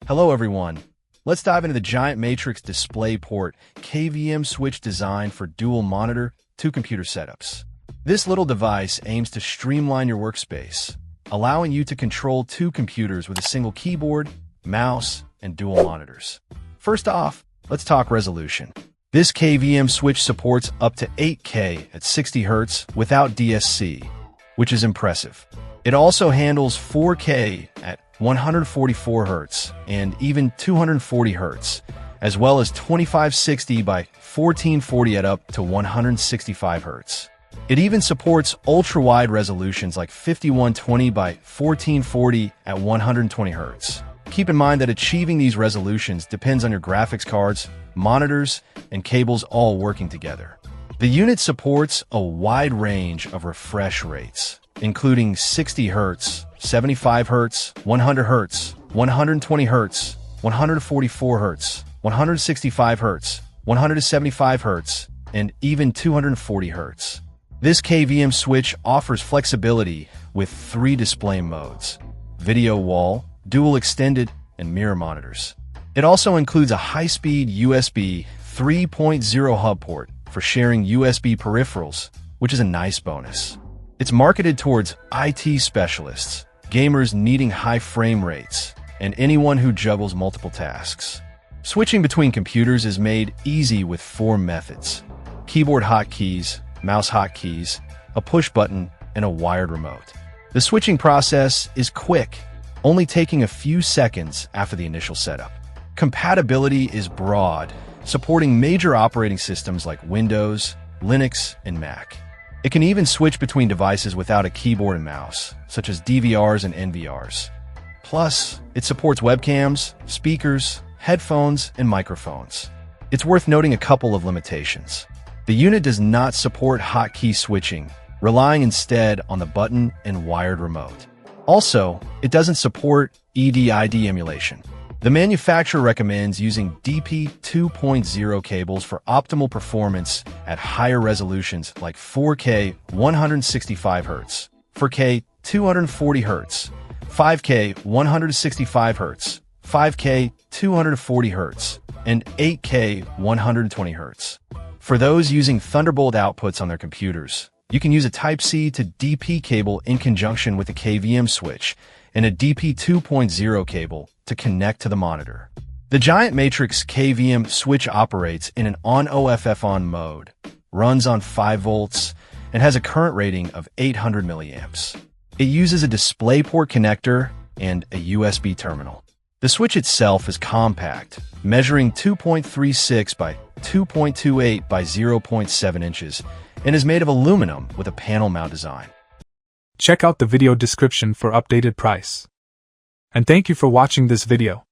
Hello everyone. Let's dive into the giant matrix DisplayPort KVM switch designed for dual monitor, two computer setups. This little device aims to streamline your workspace, allowing you to control two computers with a single keyboard, mouse, and dual monitors. First off, let's talk resolution. This KVM switch supports up to 8K at 60 Hz without DSC, which is impressive. It also handles 4K at 144 Hz and even 240 Hz, as well as 2560 by 1440 at up to 165 Hz. It even supports ultra-wide resolutions like 5120 by 1440 at 120 Hz. Keep in mind that achieving these resolutions depends on your graphics cards, monitors, and cables all working together. The unit supports a wide range of refresh rates, including 60 Hz, 75 Hz, 100 Hz, 120 Hz, 144 Hz, 165 Hz, 175 Hz, and even 240 Hz. This KVM switch offers flexibility with 3 display modes: video wall, dual extended, and mirror monitors. It also includes a high-speed USB 3.0 hub port for sharing USB peripherals, which is a nice bonus. It's marketed towards IT specialists, gamers needing high frame rates, and anyone who juggles multiple tasks. Switching between computers is made easy with 4 methods: keyboard hotkeys, mouse hotkeys, a push button, and a wired remote. The switching process is quick, only taking a few seconds after the initial setup. Compatibility is broad, supporting major operating systems like Windows, Linux, and Mac. It can even switch between devices without a keyboard and mouse, such as DVRs and NVRs. Plus, it supports webcams, speakers, headphones, and microphones. It's worth noting a couple of limitations. The unit does not support hotkey switching, relying instead on the button and wired remote. Also, it doesn't support EDID emulation. The manufacturer recommends using DP 2.0 cables for optimal performance at higher resolutions like 4K 165 Hz, 4K 240 Hz, 5K 165 Hz, 5K 240 Hz, and 8K 120 Hz. For those using Thunderbolt outputs on their computers, you can use a Type-C to DP cable in conjunction with a KVM switch and a DP 2.0 cable to connect to the monitor. The Giant Matrix KVM switch operates in an on-OFF-on mode, runs on 5 volts, and has a current rating of 800 milliamps. It uses a DisplayPort connector and a USB terminal. The switch itself is compact, measuring 2.36 by 2.28 by 0.7 inches, and is made of aluminum with a panel mount design. Check out the video description for updated price. And thank you for watching this video.